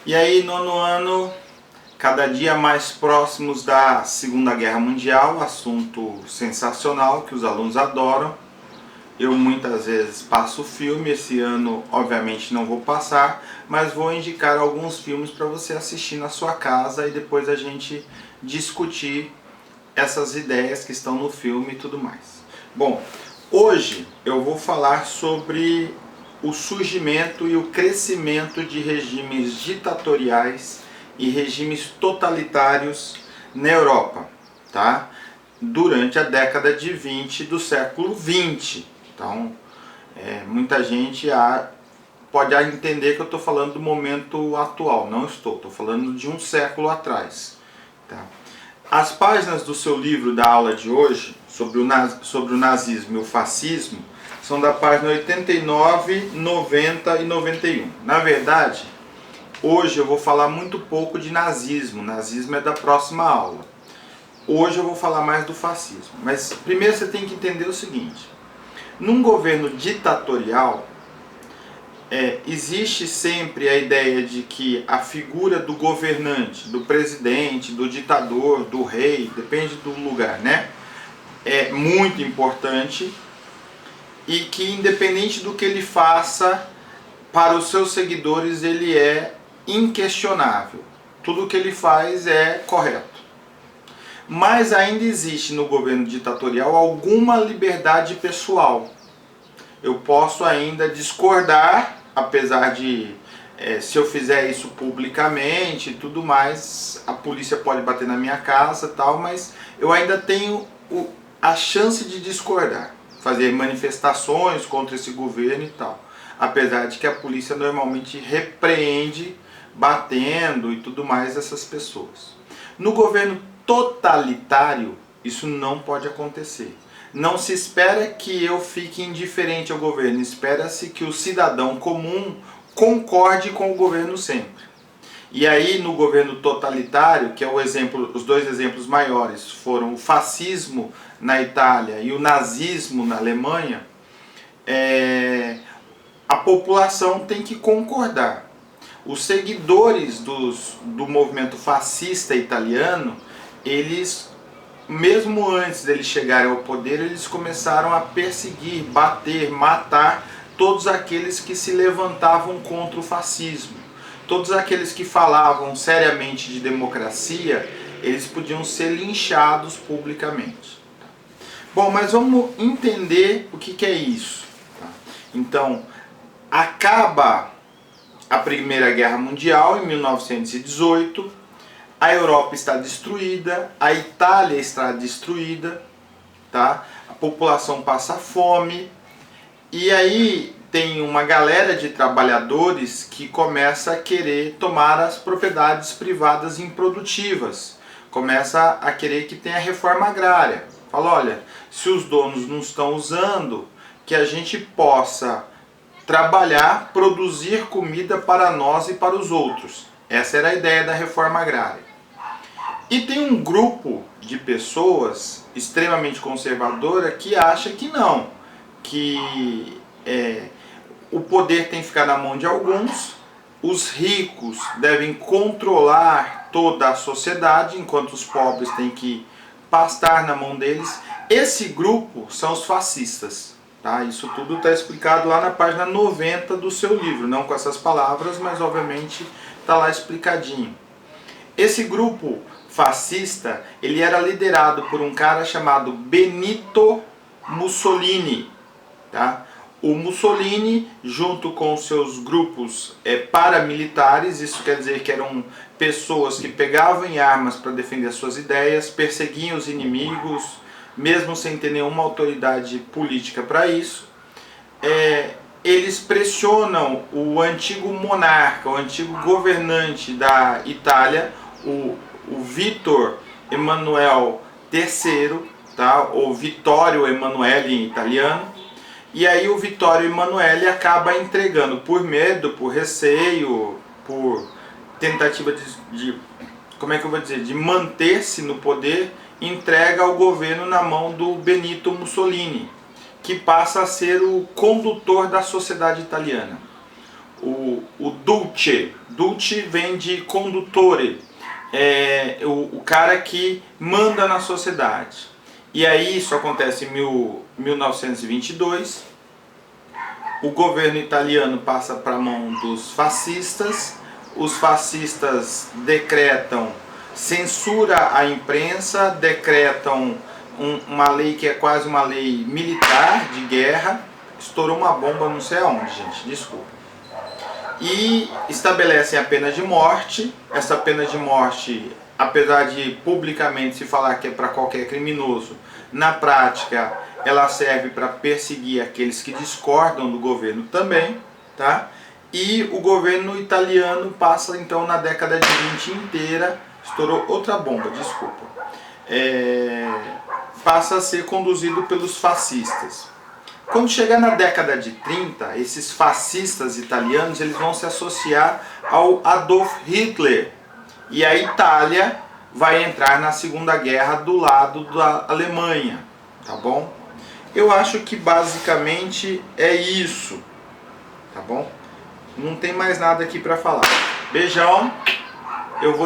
E aí, nono ano, cada dia mais próximos da Segunda Guerra Mundial, assunto sensacional que os alunos adoram. Eu muitas vezes passo o filme, esse ano obviamente não vou passar, mas vou indicar alguns filmes para você assistir na sua casa e depois a gente discutir essas ideias que estão no filme e tudo mais. Bom, hoje eu vou falar sobre o surgimento e o crescimento de regimes ditatoriais e regimes totalitários na Europa, tá? Durante a década de 20 do século 20. Então, muita gente pode entender que eu estou falando do momento atual. Não estou falando de um século atrás. Tá? As páginas do seu livro da aula de hoje, sobre o nazismo e o fascismo, são da página 89, 90 e 91. Na verdade, hoje eu vou falar muito pouco de nazismo. Nazismo é da próxima aula. Hoje eu vou falar mais do fascismo. Mas primeiro você tem que entender o seguinte. Num governo ditatorial, existe sempre a ideia de que a figura do governante, do presidente, do ditador, do rei, depende do lugar, né? É muito importante e que independente do que ele faça, para os seus seguidores ele é inquestionável. Tudo que ele faz é correto. Mas ainda existe no governo ditatorial alguma liberdade pessoal. Eu posso ainda discordar, apesar de, se eu fizer isso publicamente e tudo mais, a polícia pode bater na minha casa e tal, mas eu ainda tenho a chance de discordar, fazer manifestações contra esse governo e tal. Apesar de que a polícia normalmente repreende, batendo e tudo mais essas pessoas. No governo totalitário, isso não pode acontecer. Não se espera que eu fique indiferente ao governo, espera-se que o cidadão comum concorde com o governo sempre. E aí no governo totalitário, que é o exemplo, os dois exemplos maiores foram o fascismo na Itália e o nazismo na Alemanha, a população tem que concordar. Os seguidores do movimento fascista italiano, eles, mesmo antes deles chegarem ao poder, eles começaram a perseguir, bater, matar todos aqueles que se levantavam contra o fascismo. Todos aqueles que falavam seriamente de democracia, eles podiam ser linchados publicamente. Bom, mas vamos entender o que é isso. Então, acaba a Primeira Guerra Mundial em 1918, a Europa está destruída, a Itália está destruída, tá? A população passa fome, e aí tem uma galera de trabalhadores que começa a querer tomar as propriedades privadas improdutivas, começa a querer que tenha reforma agrária. Fala, olha, se os donos não estão usando, que a gente possa trabalhar, produzir comida para nós e para os outros. Essa era a ideia da reforma agrária. E tem um grupo de pessoas extremamente conservadora que acha que não, que o poder tem que ficar na mão de alguns, os ricos devem controlar toda a sociedade, enquanto os pobres têm que pastar na mão deles. Esse grupo são os fascistas. Tá? Isso tudo está explicado lá na página 90 do seu livro, não com essas palavras, mas obviamente está lá explicadinho. Esse grupo fascista, ele era liderado por um cara chamado Benito Mussolini. Tá? O Mussolini, junto com seus grupos paramilitares, isso quer dizer que eram pessoas que pegavam em armas para defender as suas ideias, perseguiam os inimigos, mesmo sem ter nenhuma autoridade política para isso, eles pressionam o antigo monarca, o antigo governante da Itália, o Vittor Emanuele III, tá? Ou Vittorio Emanuele em italiano, e aí o Vittorio Emanuele acaba entregando por medo, por receio, por tentativa de manter-se no poder, entrega o governo na mão do Benito Mussolini, que passa a ser o condutor da sociedade italiana. O Duce Dulce vem de conduttore, o cara que manda na sociedade. E aí isso acontece em 1922, o governo italiano passa para a mão dos fascistas, os fascistas decretam censura à imprensa, decretam uma lei que é quase uma lei militar de guerra, estourou uma bomba não sei aonde, gente, desculpa. E estabelecem a pena de morte. Essa pena de morte, apesar de publicamente se falar que é para qualquer criminoso, na prática ela serve para perseguir aqueles que discordam do governo também, tá? E o governo italiano passa então na década de 20 inteira, estourou outra bomba, desculpa, passa a ser conduzido pelos fascistas. Quando chegar na década de 30, esses fascistas italianos eles vão se associar ao Adolf Hitler. E a Itália vai entrar na Segunda Guerra do lado da Alemanha, tá bom? Eu acho que basicamente é isso, tá bom? Não tem mais nada aqui para falar. Beijão, eu vou